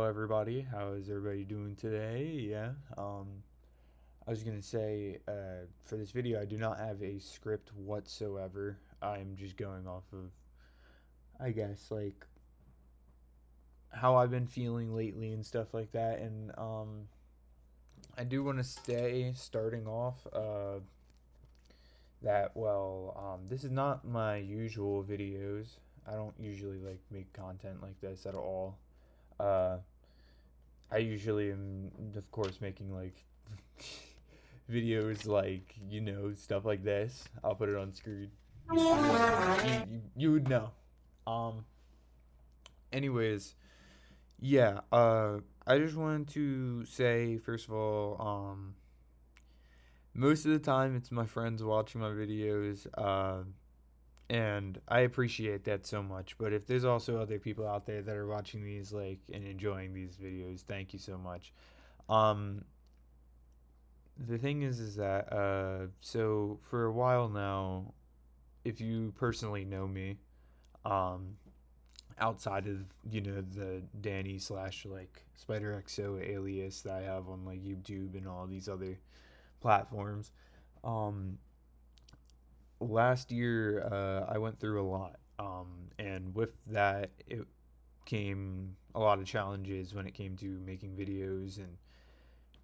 Hello everybody, how is everybody doing today? I was gonna say, for this video I do not have a script whatsoever. I'm just going off of, I guess, like, how I've been feeling lately and stuff like that, and I do want to stay starting off, this is not my usual videos. I don't usually, like, make content like this at all. Uh, I usually am, of course, making like videos like, stuff like this. I'll put it on screen. You would know. Um, anyways, yeah, I just wanted to say, first of all, most of the time it's my friends watching my videos, and I appreciate that so much. But if there's also other people out there that are watching these, like, and enjoying these videos, thank you so much. Um, the thing is that so for a while now, if you personally know me, um, outside of the Danny slash like Spider XO alias that I have on like YouTube and all these other platforms, um, last year I went through a lot, and with that it came a lot of challenges when it came to making videos and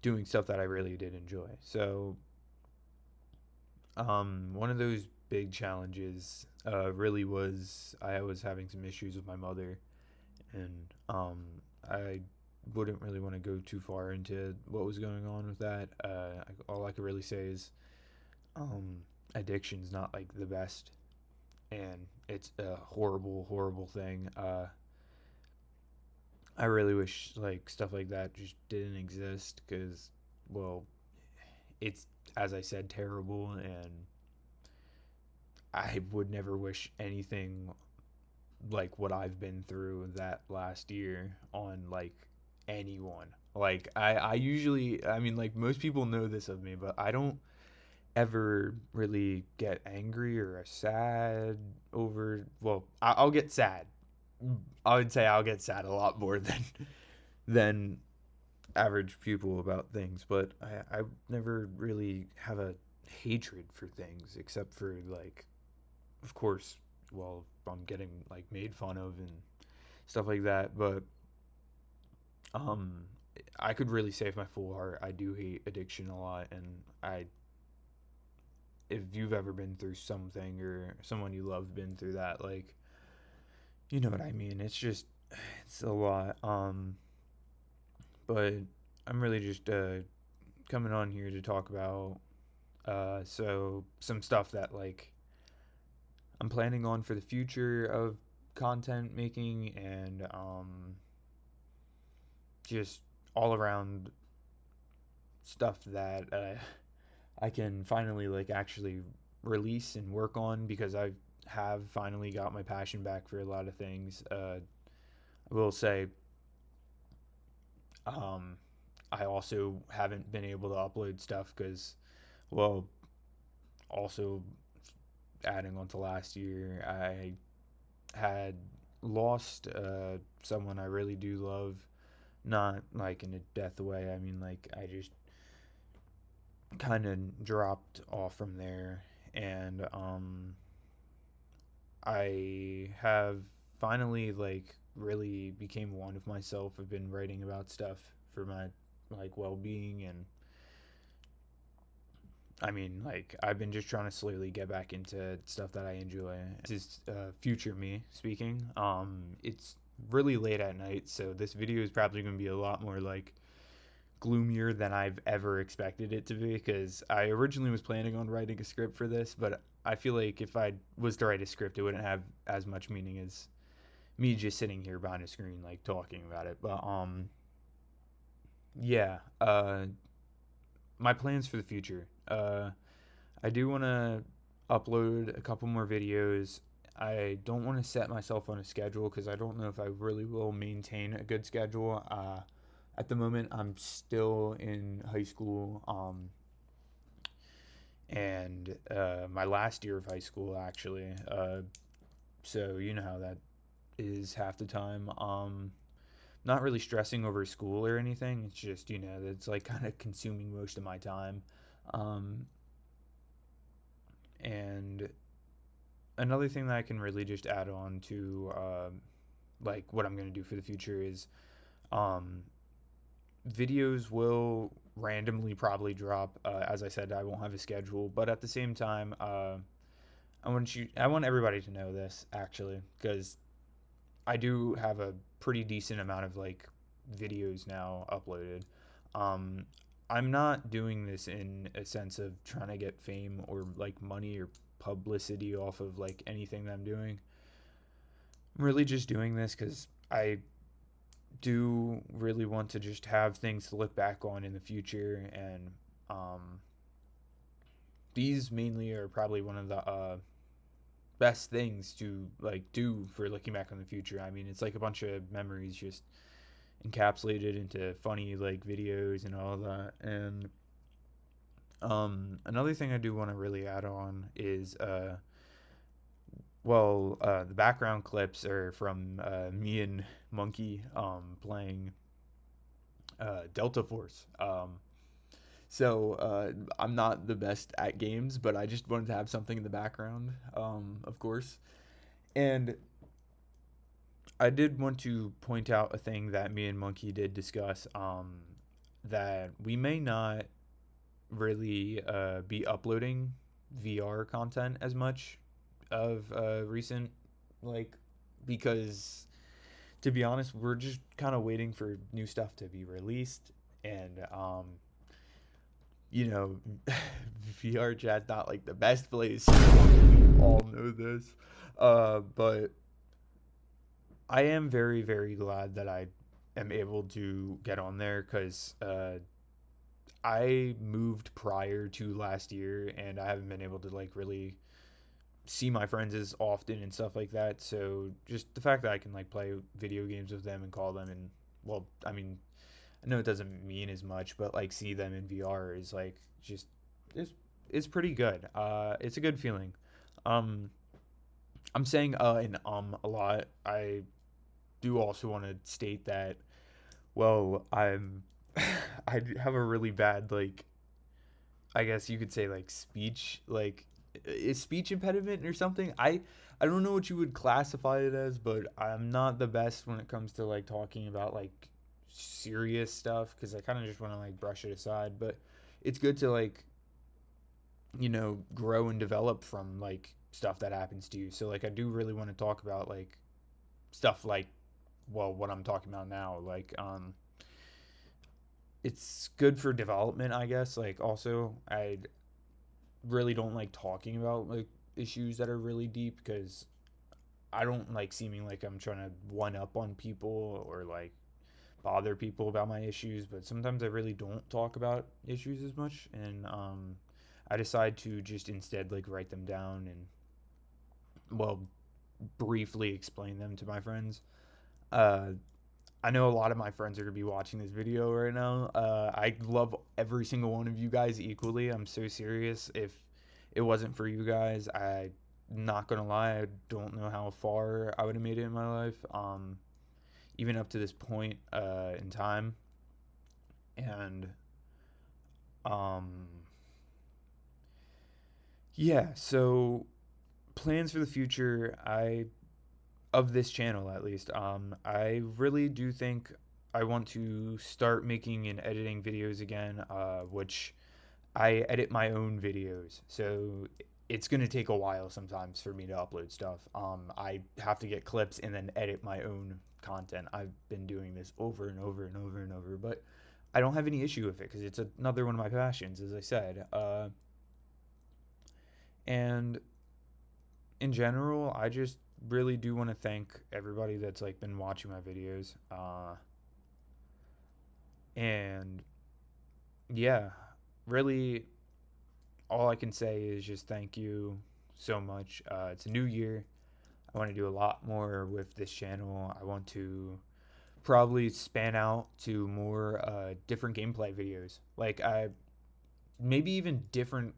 doing stuff that I really did enjoy. So one of those big challenges really was I was having some issues with my mother, and I wouldn't really want to go too far into what was going on with that. All I could really say is um, addiction's not like the best, and it's a horrible, horrible thing. I really wish like stuff like that just didn't exist because, well, it's, as I said, terrible, and I would never wish anything like what I've been through that last year on like anyone. Like I usually, I mean, like, most people know this of me, but I don't ever really get angry or sad over, well, I'll get sad. I would say I'll get sad a lot more than average people about things, but I never really have a hatred for things except for, like, of course, well, I'm getting like made fun of and stuff like that. But um, I could really say with my full heart, I do hate addiction a lot, and if you've ever been through something or someone you love been through that, like, you know what I mean. It's a lot. But I'm really just coming on here to talk about so some stuff that, like, I'm planning on for the future of content making, and just all around stuff that I can finally, like, actually release and work on, because I have finally got my passion back for a lot of things. I will say, um, I also haven't been able to upload stuff because, well, also adding on to last year, I had lost someone I really do love, not like in a death way. I mean, like, I just kind of dropped off from there, and I have finally, like, really became one of myself. I've been writing about stuff for my, like, well-being, and I mean, like, I've been just trying to slowly get back into stuff that I enjoy. This is future me speaking. It's really late at night, so this video is probably going to be a lot more, like, gloomier than I've ever expected it to be, because I originally was planning on writing a script for this, but I feel like if I was to write a script, it wouldn't have as much meaning as me just sitting here behind a screen, like, talking about it. But yeah, my plans for the future. I do want to upload a couple more videos. I don't want to set myself on a schedule because I don't know if I really will maintain a good schedule. At the moment, I'm still in high school, and my last year of high school, actually. So you know how that is half the time. not really stressing over school or anything. It's just, it's like kind of consuming most of my time. Um, and another thing that I can really just add on to like what I'm going to do for the future is um, videos will randomly probably drop. As I said, I won't have a schedule, but at the same time, I want everybody to know this actually, because I do have a pretty decent amount of like videos now uploaded. Um, I'm not doing this in a sense of trying to get fame or like money or publicity off of like anything that I'm doing. I'm really just doing this because I do really want to just have things to look back on in the future, and um, these mainly are probably one of the best things to like do for looking back on the future. I mean, it's like a bunch of memories just encapsulated into funny like videos and all that. And another thing I do want to really add on is the background clips are from me and Monkey playing Delta Force. So I'm not the best at games, but I just wanted to have something in the background, of course. And I did want to point out a thing that me and Monkey did discuss, that we may not really be uploading VR content as much of recent, like, because to be honest, we're just kind of waiting for new stuff to be released, and you know, VR chat's not like the best place. We all know this, but I am very, very glad that I am able to get on there because I moved prior to last year and I haven't been able to like really see my friends as often and stuff like that. So just the fact that I can like play video games with them and call them, and well, I mean, I know it doesn't mean as much, but like see them in VR is like just it's it's pretty good. It's a good feeling. Um, I'm saying and a lot. I do also want to state that, well, I have a really bad, like, I guess you could say like speech, like, is speech impediment or something. I don't know what you would classify it as, but I'm not the best when it comes to like talking about like serious stuff because I kind of just want to like brush it aside. But it's good to like, grow and develop from like stuff that happens to you. So like I do really want to talk about like stuff like, well, what I'm talking about now, like it's good for development, I guess. Like also, I really don't like talking about like issues that are really deep because I don't like seeming like I'm trying to one up on people or like bother people about my issues, but sometimes I really don't talk about issues as much, and I decide to just instead like write them down and, well, briefly explain them to my friends. Uh, I know a lot of my friends are gonna be watching this video right now. I love every single one of you guys equally. I'm so serious. If it wasn't for you guys, I not gonna lie, I don't know how far I would have made it in my life. Even up to this point in time, and um, yeah. So plans for the future, I of this channel at least. I really do think I want to start making and editing videos again, which I edit my own videos. So it's going to take a while sometimes for me to upload stuff. I have to get clips and then edit my own content. I've been doing this over and over and over and over, but I don't have any issue with it because it's another one of my passions, as I said. And in general, I just really do want to thank everybody that's like been watching my videos. And yeah, really, all I can say is just thank you so much. It's a new year. I want to do a lot more with this channel. I want to probably span out to more different gameplay videos. Like I maybe even different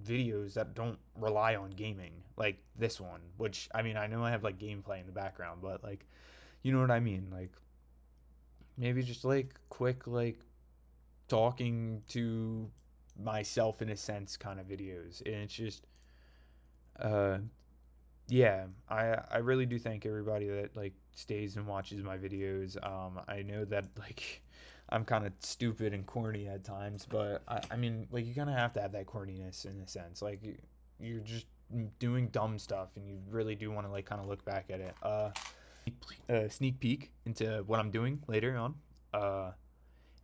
videos that don't rely on gaming, like this one. Which I mean, I know I have like gameplay in the background, but like, you know what I mean? Like maybe just like quick like talking to myself in a sense kind of videos. And it's just uh yeah, I really do thank everybody that like stays and watches my videos. I know that like I'm kind of stupid and corny at times, but I mean like you kind of have to have that corniness in a sense. Like you're just doing dumb stuff and you really do want to like kind of look back at it. Sneak peek into what I'm doing later on.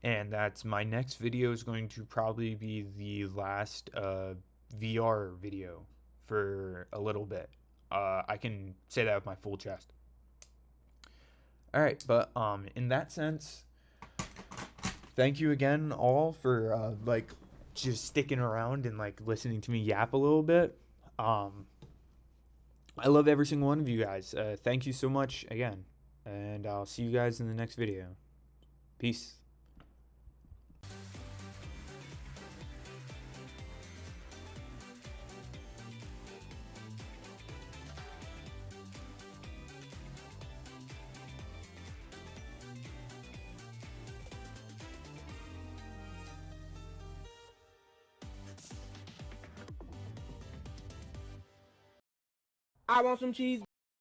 And that's my next video is going to probably be the last VR video for a little bit. I can say that with my full chest. All right, but in that sense, thank you again all for like just sticking around and like listening to me yap a little bit. Um, I love every single one of you guys. Thank you so much again, and I'll see you guys in the next video. Peace. I want some cheese.